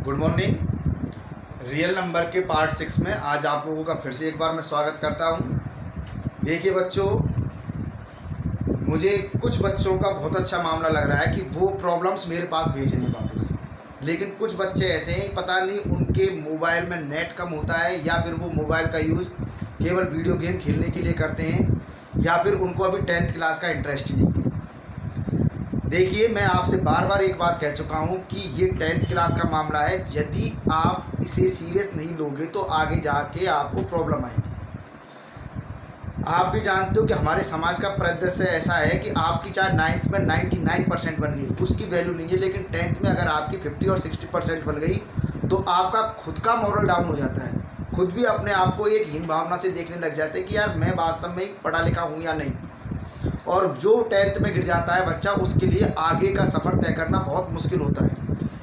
Good morning. Real number के part 6 में आज आप लोगों का फिर से एक बार मैं स्वागत करता हूं। देखिए बच्चों, मुझे कुछ बच्चों का बहुत अच्छा मामला लग रहा है कि वो प्रॉब्लम्स मेरे पास भेज नहीं वापस, लेकिन कुछ बच्चे ऐसे हैं, पता नहीं उनके मोबाइल में नेट कम होता है या फिर वो मोबाइल का यूज़ केवल वीडियो गेम खेलने के लिए करते हैं या फिर उनको अभी 10th क्लास का इंटरेस्ट ही नहीं है। देखिए, मैं आपसे बार बार एक बात कह चुका हूँ कि ये 10th क्लास का मामला है। यदि आप इसे सीरियस नहीं लोगे तो आगे जाके आपको प्रॉब्लम आएगी। आप भी जानते हो कि हमारे समाज का परिदृश्य ऐसा है कि आपकी चाहे 9th में 99% बन गई, उसकी वैल्यू नहीं है, लेकिन 10th में अगर आपकी 50 और 60% बन गई तो आपका खुद का मॉरल डाउन हो जाता है। खुद भी अपने आप को एक हीन भावना से देखने लग जाते हैं कि यार मैं वास्तव में पढ़ा लिखा हूँ या नहीं। और जो 10th में गिर जाता है बच्चा, उसके लिए आगे का सफ़र तय करना बहुत मुश्किल होता है।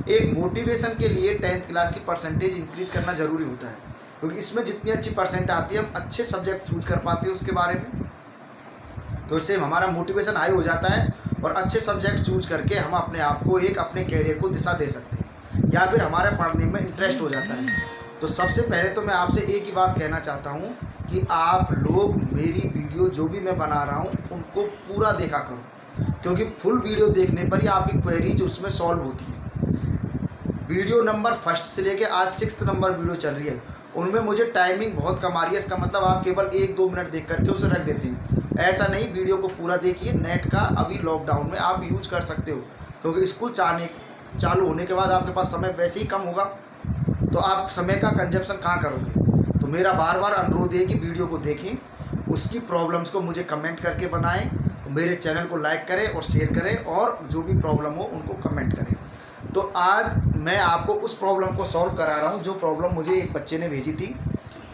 एक मोटिवेशन के लिए 10th क्लास की परसेंटेज इंक्रीज करना ज़रूरी होता है, क्योंकि इसमें जितनी अच्छी परसेंट आती है हम अच्छे सब्जेक्ट चूज कर पाते हैं उसके बारे में, तो इससे हमारा मोटिवेशन हाई हो जाता है और अच्छे सब्जेक्ट चूज करके हम अपने आप को अपने कैरियर को दिशा दे सकते हैं या फिर हमारे पढ़ने में इंटरेस्ट हो जाता है। तो सबसे पहले तो मैं आपसे एक ही बात कहना चाहता हूँ कि आप लोग मेरी वीडियो जो भी मैं बना रहा हूँ उनको पूरा देखा करो, क्योंकि फुल वीडियो देखने पर ही आपकी क्वेरीज उसमें सॉल्व होती है। वीडियो नंबर 1 से लेके आज 6 नंबर वीडियो चल रही है, उनमें मुझे टाइमिंग बहुत कम आ रही है। इसका मतलब आप केवल 1-2 मिनट देख करके उसे रख देते हैं। ऐसा नहीं, वीडियो को पूरा देखिए। नेट का अभी लॉकडाउन में आप यूज कर सकते हो, क्योंकि स्कूल चालू होने के बाद आपके पास समय वैसे ही कम होगा, तो आप समय का कंजप्शन कहाँ करोगे। तो मेरा बार बार अनुरोध है कि वीडियो को देखें, उसकी प्रॉब्लम्स को मुझे कमेंट करके बनाएं, मेरे चैनल को लाइक करें और शेयर करें, और जो भी प्रॉब्लम हो उनको कमेंट करें। तो आज मैं आपको उस प्रॉब्लम को सॉल्व करा रहा हूँ जो प्रॉब्लम मुझे एक बच्चे ने भेजी थी।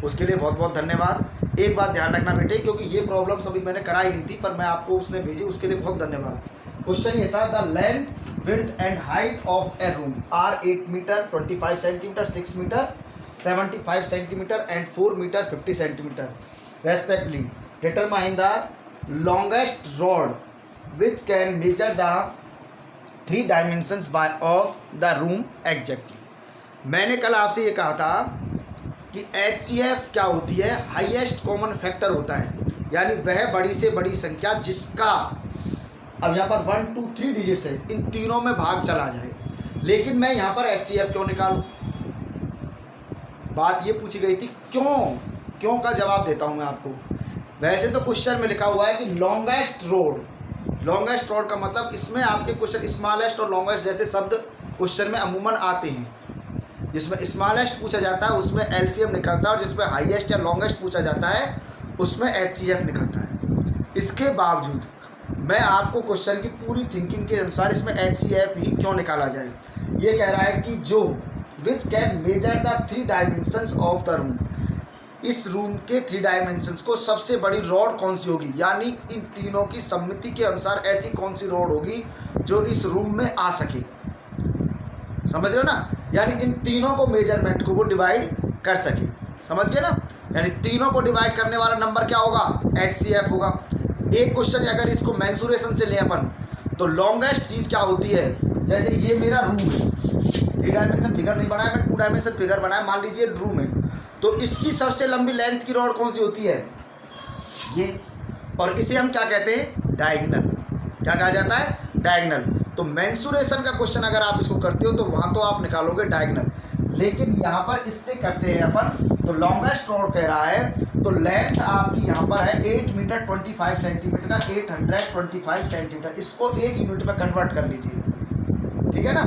उसके लिए बहुत बहुत धन्यवाद। एक बात ध्यान रखना बेटे, क्योंकि ये प्रॉब्लम अभी मैंने कराई नहीं थी, पर मैं आपको उसने भेजी, उसके लिए बहुत धन्यवाद। क्वेश्चन ये था, the length width and height of a room are 8 metre 25 centimetre, 6 metre 75 centimetre and 4 metre 50 centimetre respectively. Determine the longest rod which can measure the 3 dimensions of the room exactly. मैंने कल आपसे ये कहा था कि HCF क्या होती है, हाईएस्ट कॉमन फैक्टर होता है, यानी वह बड़ी से बड़ी संख्या जिसका, अब यहाँ पर 1 2 3 डिजिट्स है, इन तीनों में भाग चला जाए। लेकिन मैं यहाँ पर HCF क्यों निकालूं, बात ये पूछी गई थी। क्यों का जवाब देता हूँ मैं आपको। वैसे तो क्वेश्चन में लिखा हुआ है कि लॉन्गेस्ट रोड का मतलब, इसमें आपके क्वेश्चन स्मॉलेस्ट और लॉन्गेस्ट जैसे शब्द क्वेश्चन में अमूमन आते हैं। जिसमें स्मॉलेस्ट पूछा जाता है उसमें LCM निकलता है, और जिसमें हाईएस्ट या लॉन्गेस्ट पूछा जाता है उसमें HCF निकलता है। इसके बावजूद मैं आपको क्वेश्चन की पूरी थिंकिंग के अनुसार इसमें HCF ही क्यों निकाला जाए। ये कह रहा है कि जो विच can measure the 3 dimensions of the room, इस रूम के 3 डायमेंशंस को सबसे बड़ी रॉड कौन सी होगी, यानी इन तीनों की सम्मति के अनुसार ऐसी कौन सी रॉड होगी जो इस रूम में आ सके। समझ रहे हो ना, यानी इन तीनों को मेजरमेंट को वो डिवाइड कर सके। समझ गए ना, यानी तीनों को डिवाइड करने वाला नंबर क्या होगा, HCF होगा। एक क्वेश्चन अगर इसको मेंसुरेशन से ले अपन, तो लॉन्गेस्ट चीज़ क्या होती है, जैसे ये मेरा रूम है, 3 डायमेंशन फिगर नहीं बनाया मैं, 2 डायमेंशन फिगर बनाया, मान लीजिए रूम है, तो इसकी सबसे लंबी लेंथ की रॉड कौन सी होती है, ये, और इसे हम क्या कहते हैं, डायगोनल। क्या कहा जाता है, डायगोनल। तो मेंसुरेशन का क्वेश्चन अगर आप इसको करते हो तो वहाँ तो आप निकालोगे डायगोनल, लेकिन यहाँ पर इससे करते हैं अपन, तो लॉन्गेस्ट रॉड कह रहा है, तो लेंथ आपकी यहाँ पर है 8 मीटर 25 सेंटीमीटर का 825 सेंटीमीटर, इसको एक यूनिट में कन्वर्ट कर लीजिए, ठीक है ना।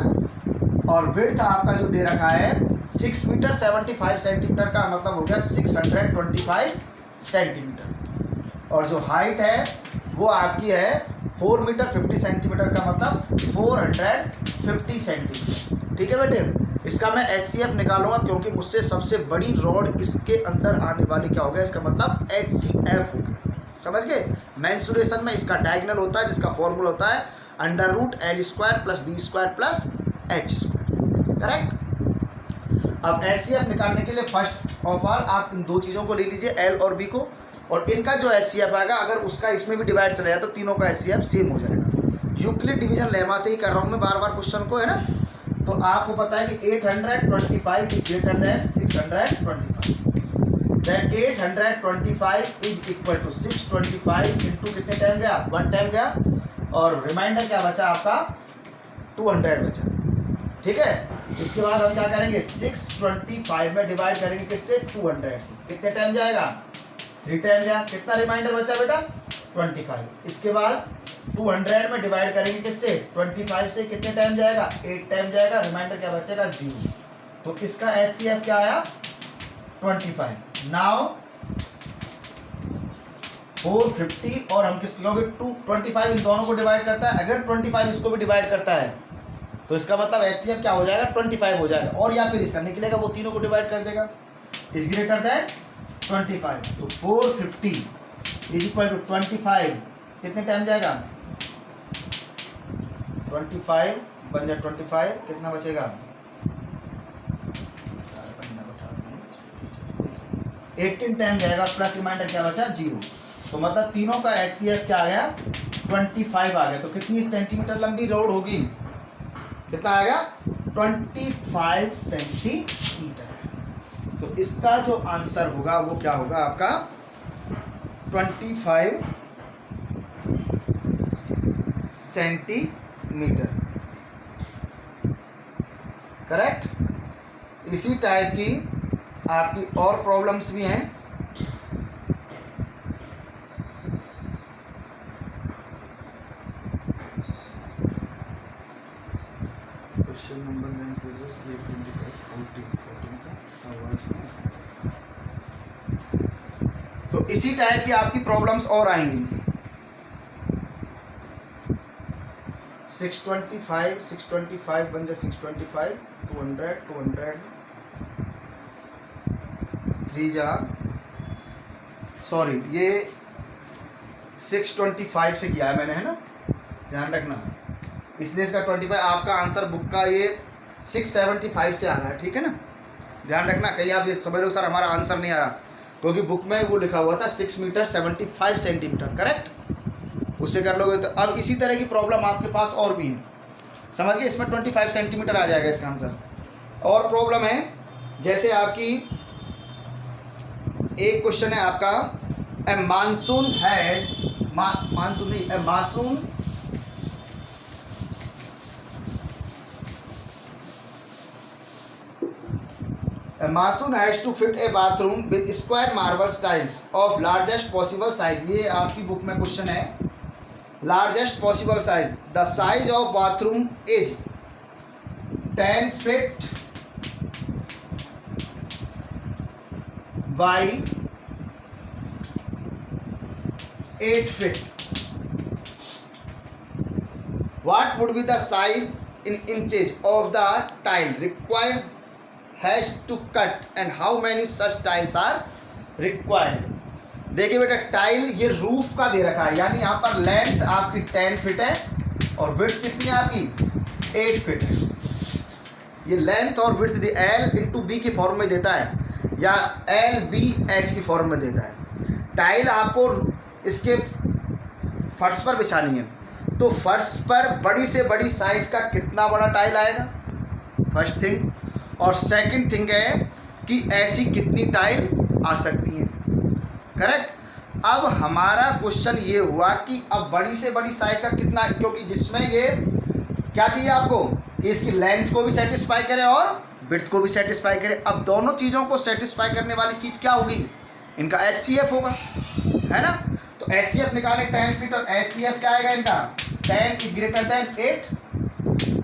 और विड्थ आपका जो दे रखा है 6 मीटर 75 सेंटीमीटर का मतलब हो गया 625 सेंटीमीटर, और जो हाइट है वो आपकी है 4 मीटर 50 सेंटीमीटर का मतलब 450 सेंटीमीटर, ठीक है बेटे। इसका मैं HCF निकालूंगा, क्योंकि मुझसे सबसे बड़ी रॉड इसके अंदर आने वाली क्या होगा, इसका मतलब HCF होगा। समझ गए। मेंसुरेशन में इसका डायगोनल होता है, जिसका फॉर्मूला होता है √L² + B² + H², करेक्ट। अब HCF निकालने के लिए फर्स्ट ऑफ ऑल आप इन 2 चीज़ों को ले लीजिए, L और B को, और इनका जो HCF आएगा अगर उसका इसमें भी डिवाइड चला जाए तो तीनों का HCF सेम हो जाएगा। यूक्लिड डिवीजन लेमा से ही कर रहा हूँ मैं बार बार क्वेश्चन को, है ना। तो आपको पता है कि 825 is greater than 625, that 825 is equal to 625 into कितने टाइम गया, 1 टाइम गया, और रिमाइंडर क्या बचा आपका 200 बचा। ठीक है, इसके बाद हम क्या करेंगे 625 में डिवाइड करेंगे किससे, 200 से, कितने टाइम जाएगा 3 टाइम गया, कितना रिमाइंडर बचा बेटा 25। इसके बाद 200 में डिवाइड करेंगे किससे, 25 से, कितने टाइम जाएगा 8 टाइम जाएगा, रिमाइंडर क्या बचेगा 0। तो इसका HCF क्या आया 25। नाउ 450 और हम किस क्योंकि 225 इन दोनों को डिवाइड करता है, अगर 25 इसको भी डिवाइड करता है तो इसका मतलब HCF क्या हो जाएगा 25 हो जाएगा, और या फिर इसका निकलेगा वो तीनों को डिवाइड कर देगा, इज ग्रेटर देन 25। तो 450 इज इक्वल टू 25, कितने टाइम जाएगा 25 बन जाए 25, कितना बचेगा 18 टाइम जाएगा, प्लस रिमाइंडर क्या बचा 0। तो मतलब तीनों का HCF क्या आ गया 25 आ गया। तो कितनी सेंटीमीटर लंबी रोड होगी, कितना आएगा 25 सेंटीमीटर। तो इसका जो आंसर होगा वो क्या होगा आपका 25 सेंटीमीटर, करेक्ट। इसी टाइप की आपकी और प्रॉब्लम्स भी हैं। क्वेश्चन नंबर 9 पेजेस 14 तो इसी टाइप की आपकी प्रॉब्लम्स और आएंगी। 625 बन जाए 625, 200 3 जा सॉरी ये 625 से किया है मैंने, है ना, ध्यान रखना। इसलिए इसका 25 आपका आंसर बुक का ये 675 से आ रहा है, ठीक है ना, ध्यान रखना। कहीं आप ये समझ लो सर हमारा आंसर नहीं आ रहा, क्योंकि बुक में वो लिखा हुआ था 6 मीटर 75 सेंटीमीटर, करेक्ट, उससे कर लोगे। तो अब इसी तरह की प्रॉब्लम आपके पास और भी है, समझ गए, इसमें 25 सेंटीमीटर आ जाएगा इसका आंसर। और प्रॉब्लम है जैसे आपकी एक क्वेश्चन है आपका, ए मानसून हैज मानसून नहीं ए मासून A mason has to fit a bathroom with square marble tiles of largest possible size। ये आपकी बुक में क्वेश्चन है, largest possible size। The size of bathroom is 10 feet by 8 feet। What would be the size in inches of the tile required has to cut and how many such tiles are required। देखिए बेटा tile ये roof का दे रखा है, यानी यहाँ पर length आपकी 10 फीट है और विड्थ कितनी है आपकी 8 फीट है। ये लेंथ और विड्थ L इंटू बी की फॉर्म में देता है या LBH की फॉर्म में देता है। टाइल आपको इसके फर्श पर बिछानी है, तो फर्श पर बड़ी से बड़ी साइज का कितना बड़ा टाइल आएगा, फर्स्ट थिंग। और सेकंड थिंग है कि ऐसी कितनी टाइल आ सकती हैं, करेक्ट। अब हमारा क्वेश्चन ये हुआ कि अब बड़ी से बड़ी साइज का कितना, क्योंकि जिसमें ये क्या चाहिए आपको कि इसकी लेंथ को भी सेटिस्फाई करे और विड्थ को भी सेटिस्फाई करे। अब दोनों चीज़ों को सेटिस्फाई करने वाली चीज़ क्या होगी, इनका HCF होगा, है ना। तो HCF निकाले 10 फीट और HCF क्या आएगा इनका 10 is greater than 8,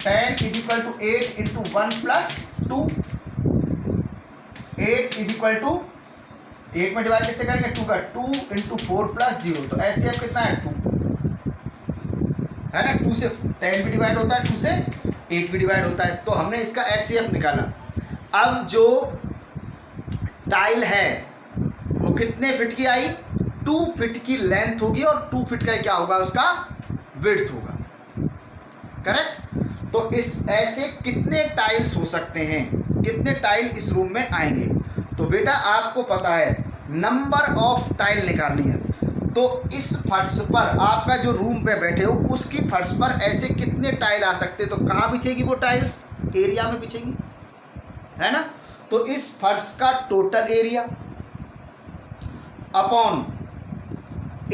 10 is equal to 8 into 1 plus 2, 8 is equal to 8 में डिवाइड कैसे करेंगे 2 का 2 इंटू 4 प्लस 0। तो HCF कितना है 2, है ना, 2 से 10 भी डिवाइड होता है, 2 से 8 भी डिवाइड होता है। तो हमने इसका HCF निकाला। अब जो टाइल है वो कितने फिट की आई, 2 फीट की लेंथ होगी और 2 फीट का क्या होगा उसका विड्थ होगा, करेक्ट। तो इस ऐसे कितने टाइल्स हो सकते हैं, कितने टाइल इस रूम में आएंगे। तो बेटा आपको पता है नंबर ऑफ टाइल निकालनी है। तो इस फर्श पर आपका जो रूम पे बैठे हो उसकी फर्श पर ऐसे कितने टाइल आ सकते हैं। तो कहाँ बिछेगी वो टाइल्स, एरिया में बिछेंगी, है ना। तो इस फर्श का टोटल एरिया अपॉन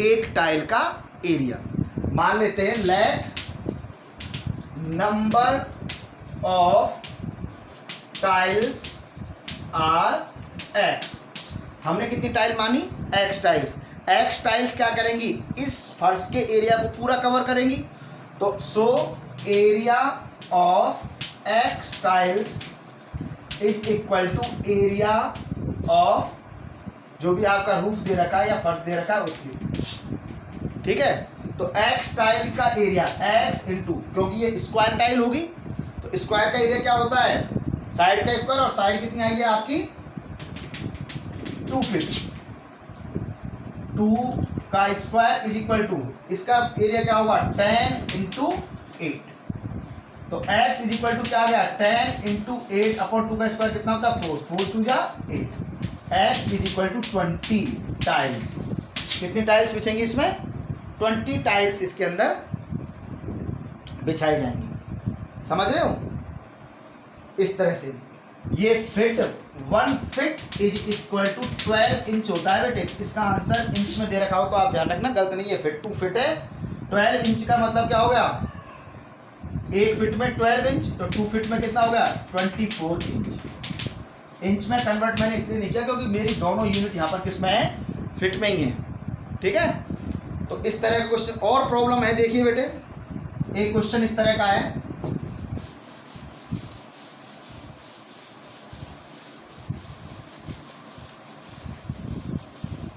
एक टाइल का एरिया, मान लेते हैं let number of tiles are x. हमने कितनी टाइल मानी? X tiles. एक्स टाइल्स क्या करेंगी? इस फर्श के एरिया को पूरा कवर करेंगी। तो so area of x tiles is equal to area of जो भी आपका रूफ दे रखा है या फर्श दे रखा है उसकी, ठीक है। तो एक्स टाइल्स का एरिया एक्स इंटू, क्योंकि ये स्क्वायर टाइल होगी तो स्क्वायर का एरिया क्या होता है? साइड का स्क्वायर, और साइड कितनी आई है आपकी? 2 फीट। 2 का स्क्वायर इज इक्वल टू, इसका एरिया क्या होगा? 10 इंटू 8। तो x इज इक्वल टू क्या आ गया? 10 इंटू 8 अपॉन 2 का स्क्वायर कितना होता है? 4। 4 2 जा 8। x is equal to 20 tiles. कितनी टाइल्स बिछेंगी इसमें? 20 टाइल्स इसके अंदर बिछाई जाएंगी। समझ रहे हो? इस तरह से ये feet 1 foot is equal to 12 inch होता है बेटे। इसका आंसर इंच में दे रखा हो तो आप ध्यान रखना, गलत नहीं है। फिट 2 फिट है। 12 इंच का मतलब क्या हो गया? 1 फिट में 12 इंच, तो 2 फिट में कितना हो गया? 24 इंच। इंच में कन्वर्ट मैंने इसलिए नहीं किया क्योंकि मेरी दोनों यूनिट यहाँ पर किस में है? फिट में ही है, ठीक है। तो इस तरह का क्वेश्चन और प्रॉब्लम है। देखिए बेटे, एक क्वेश्चन इस तरह का है।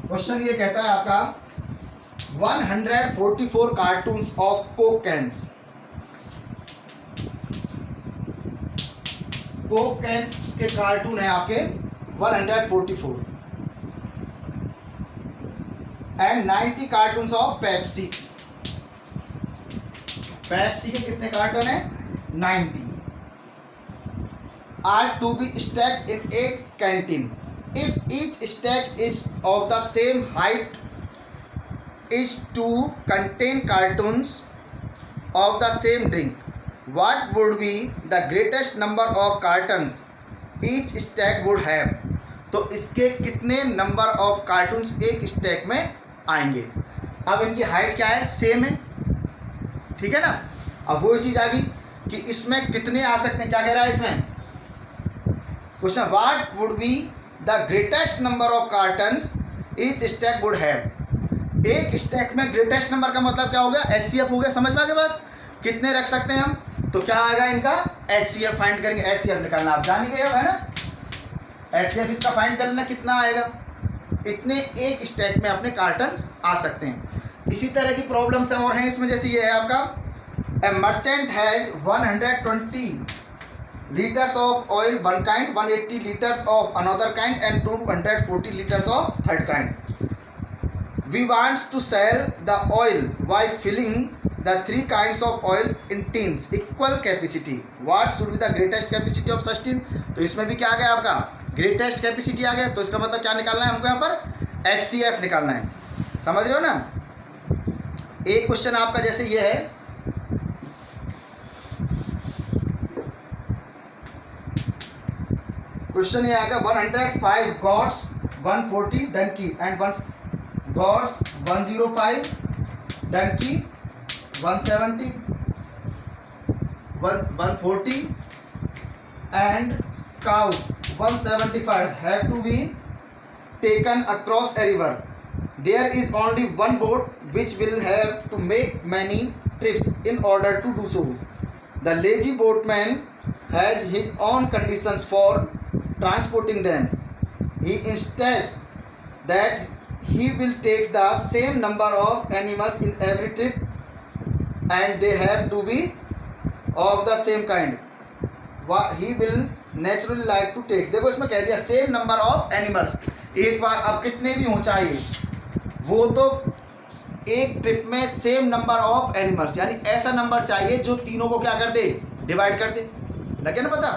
क्वेश्चन ये कहता है आपका 144 cartons of coke cans. Coke cans के कार्टून है आपके 144 and 90 cartons of Pepsi. Pepsi के कितने कार्टून है? 90 are to be stacked in a canteen. If each stack is of the same height is to contain cartons of the same drink, what would be the greatest number of cartons each stack would have? तो इसके कितने number of cartoons एक stack में आएंगे? अब इनकी height क्या है? सेम है, ठीक है ना। अब वो चीज़ आ गई कि इसमें कितने आ सकते हैं। क्या कह रहा है इसमें question? What would be the greatest number of cottons each stack would have. एक स्टैक में ग्रेटेस्ट नंबर का मतलब क्या हो गया? HCF हो गया। समझ में आ गया बात? कितने रख सकते हैं हम? तो क्या आएगा इनका? HCF फाइंड करेंगे। HCF निकालना आप जान ही गए हो, है ना। HCF इसका फाइंड करना कितना आएगा? इतने एक स्टैक में अपने कार्टन्स आ सकते हैं। इसी तरह की प्रॉब्लम्स और हैं इसमें, जैसे ये है आपका, ए merchant has 120 liters of oil one kind, 180 liters of another kind and 240 liters of third kind. We want to sell the oil by filling the 3 kinds of oil in tins equal capacity. What should be the greatest capacity of such tin? तो इसमें भी क्या आ गया आपका? Greatest capacity आ गया। तो इसका मतलब क्या निकालना है हमको? यहाँ पर HCF निकालना है। समझ रहे हो ना। एक क्वेश्चन आपका जैसे ये है, क्वेश्चन ये आएगा 105 goats 140 donkey and goats 105 donkey 170 140 and cows 175 have to be taken across a river. There is only one boat which will have to make many trips in order to do so. The lazy boatman has his own conditions for transporting them. He insists that he will take the same number of animals in every trip and they have to be of the same kind. What he will naturally like to take. देखो इसमें कह दिया same number of animals. एक बार अब कितने भी हो चाहिए, वो तो एक ट्रिप में सेम नंबर ऑफ एनिमल्स, यानी ऐसा नंबर चाहिए जो तीनों को क्या कर दे? डिवाइड कर दे। लगे ना पता?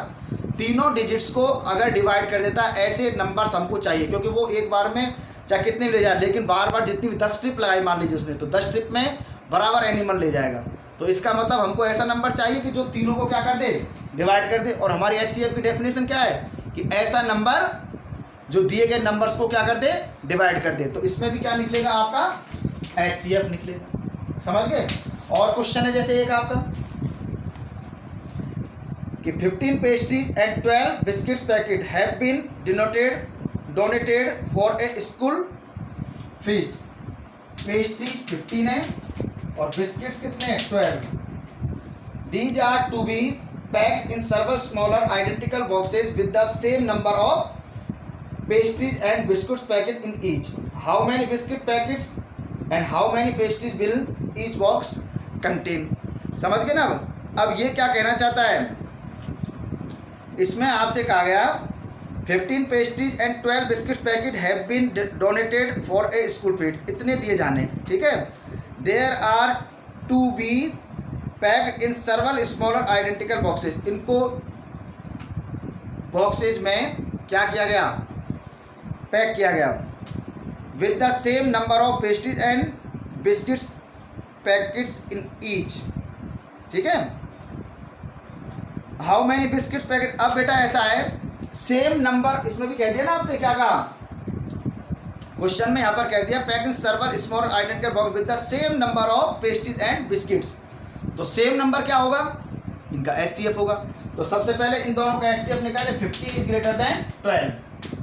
तीनों डिजिट्स को अगर डिवाइड कर देता है, ऐसे नंबर्स हमको चाहिए, क्योंकि वो एक बार में चाहे कितने भी ले जाए, लेकिन बार बार जितनी भी 10 ट्रिप लगाई मान लीजिए उसने, तो 10 ट्रिप में बराबर एनिमल ले जाएगा। तो इसका मतलब हमको ऐसा नंबर चाहिए कि जो तीनों को क्या कर दे? डिवाइड कर दे। और हमारी एचसीएफ की डेफिनेशन क्या है कि ऐसा नंबर जो दिए गए नंबर्स को क्या कर दे, डिवाइड कर दे। तो इसमें भी क्या निकलेगा आपका एचसीएफ निकलेगा। समझ गए। और क्वेश्चन है जैसे एक आपका कि 15 pastries and 12 biscuits packet have been donated for a school fete. Pastries 15 है और बिस्किट्स कितने हैं 12। These are to be packed in several smaller identical boxes with the same number of pastries and biscuits packet in each. How many biscuit packets and how many pastries will each box contain? समझ गए ना। अब ये क्या कहना चाहता है, इसमें आपसे कहा गया 15 pastries and 12 biscuit packet have been donated for a school fete, इतने दिए जाने, ठीक है। There are to be packed in several smaller identical boxes, इनको बॉक्सेज में क्या किया गया, पैक किया गया। With the same number of pastries and biscuits packets in each, ठीक है। हाउ मैनी बिस्किट्स पैकेट, अब बेटा ऐसा है सेम नंबर, इसमें भी कह दिया ना आपसे, क्या कहा क्वेश्चन में यहाँ पर कह दिया pack in several smaller identical box with the same number of pastries and biscuits. तो सेम नंबर क्या होगा, इनका एचसीएफ होगा। तो सबसे पहले इन दोनों का एचसीएफ निकाले, 15 is greater than 12,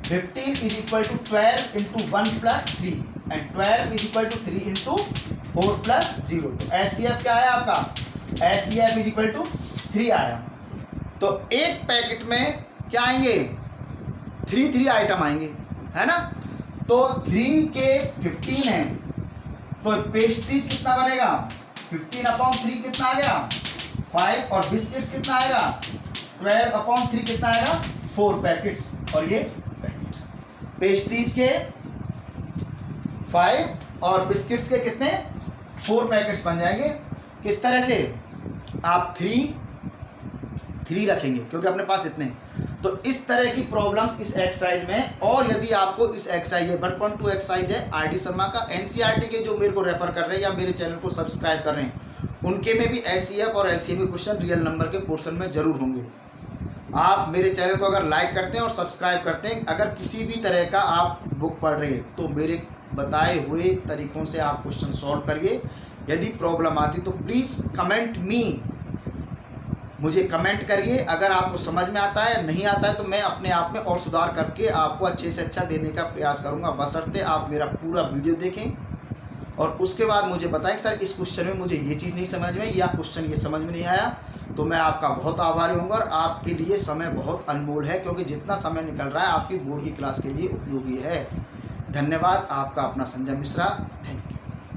15 is equal to 12 into 1 plus 3 and 12 is equal to 3 into 4 plus 0। तो एचसीएफ क्या है आपका, एचसीएफ इज इक्वल टू 3 आया। तो एक पैकेट में क्या आएंगे, 3 आइटम आएंगे, है ना। तो 3 के 15 है, तो पेस्ट्रीज कितना बनेगा, 15/3 कितना आ गया 5, और बिस्किट्स कितना आएगा 12/3 कितना आएगा 4 पैकेट्स, और ये पैकेट्स पेस्ट्रीज के 5 और बिस्किट्स के कितने 4 पैकेट्स बन जाएंगे। किस तरह से, आप 3 रखेंगे क्योंकि अपने पास इतने। तो इस तरह की प्रॉब्लम्स इस एक्सरसाइज में। और यदि आपको इस एक्सरसाइज है 1.2 एक्सरसाइज है आरडी शर्मा का, एनसीईआरटी के जो मेरे को रेफर कर रहे हैं या मेरे चैनल को सब्सक्राइब कर रहे हैं, उनके में भी एचसीएफ और एलसीएम के क्वेश्चन रियल नंबर के पोर्शन में जरूर होंगे। आप मेरे चैनल को अगर लाइक करते हैं और सब्सक्राइब करते हैं, अगर किसी भी तरह का आप बुक पढ़ रहे हैं तो मेरे बताए हुए तरीकों से आप क्वेश्चन सॉल्व करिए। यदि प्रॉब्लम आती तो प्लीज़ कमेंट मी, मुझे कमेंट करिए। अगर आपको समझ में आता है, नहीं आता है, तो मैं अपने आप में और सुधार करके आपको अच्छे से अच्छा देने का प्रयास करूंगा, बशर्ते आप मेरा पूरा वीडियो देखें और उसके बाद मुझे बताएं कि सर इस क्वेश्चन में मुझे ये चीज़ नहीं समझ में या क्वेश्चन ये समझ में नहीं आया। तो मैं आपका बहुत आभारी हूँगा। और आपके लिए समय बहुत अनमोल है, क्योंकि जितना समय निकल रहा है आपकी बोर्ड की क्लास के लिए उपयोगी है। धन्यवाद। आपका अपना संजय मिश्रा। Thank you.